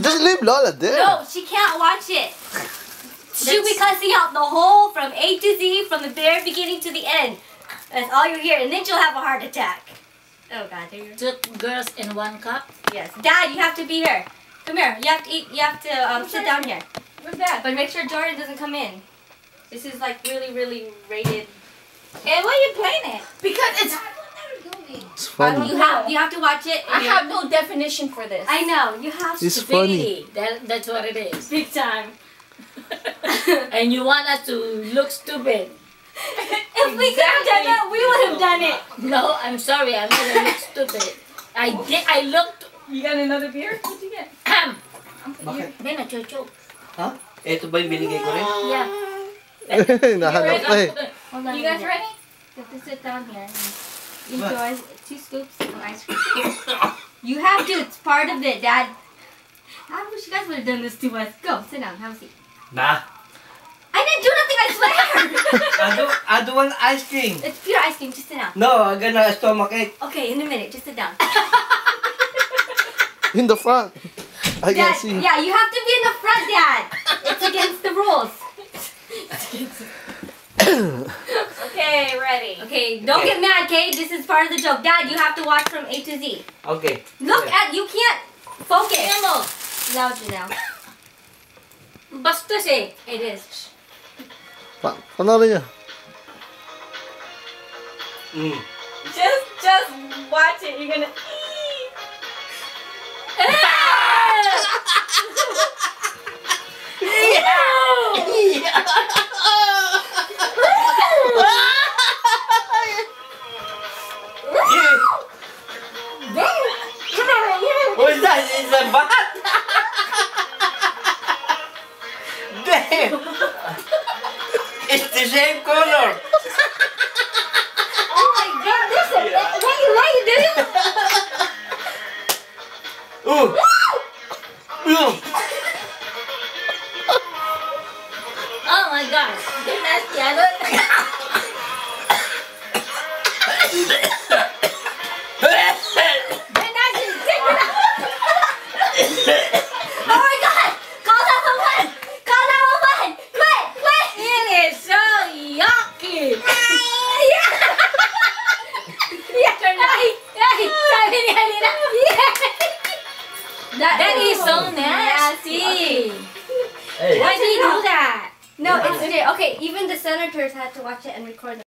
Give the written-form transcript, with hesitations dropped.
Just leave Lola there. No, she can't watch it. She'll be cussing out the whole from A to Z, from the very beginning to the end. That's all you hear, and then she'll have a heart attack. Oh God, there you go. 2 girls in 1 cup. Yes, Dad, you have to be here. Come here. You have to eat. You have to sit down here. Where's Dad? But make sure Jordan doesn't come in. This is like really, really rated. And why are you playing it? Because it's. It's funny. You have to watch it. I have no definition for this. I know. You have It's to. funny. That's what it is. Big time. And you want us to look stupid. If we could have done that, we would have done it. No, I'm sorry. I'm gonna look stupid. I looked. You got another beer? What'd you get? Bakit? Then a chuchu. Ha? Ito ba yung binigay ko rin? Yeah. Nahanap pa eh. Hold on. You guys ready? You have to sit down here. Enjoy 2 scoops of ice cream. You have to. It's part of it, Dad. I wish you guys would have done this to us. Go, sit down. Have a seat. Na! I didn't do nothing, I swear! I don't want ice cream. It's pure ice cream. Just sit down. No, I'm gonna stomachache. Okay, in a minute. Just sit down. In the front. I can Dad, see. yeah, you have to be in the front, Dad. It's against the rules. Okay, ready. Okay, don't get mad, okay? This is part of the joke. Dad, you have to watch from A to Z. Okay. Look at, you can't focus. Ano? Louder now. Bastos eh. It is. Panoorin niyo. Mm. Just watch it. You're gonna. What is that? Is that bat? Damn! It's the same color. Oh my God, this is what you do? Ooh. Ooh. Oh my gosh. Get nasty. I don't. Oh my God! Call 911! Call 911! Quick! It is so yucky. Sabi ni Halina. That is so nasty. Hey. Why do you do that? No, it's okay. Even the senators had to watch it and record it.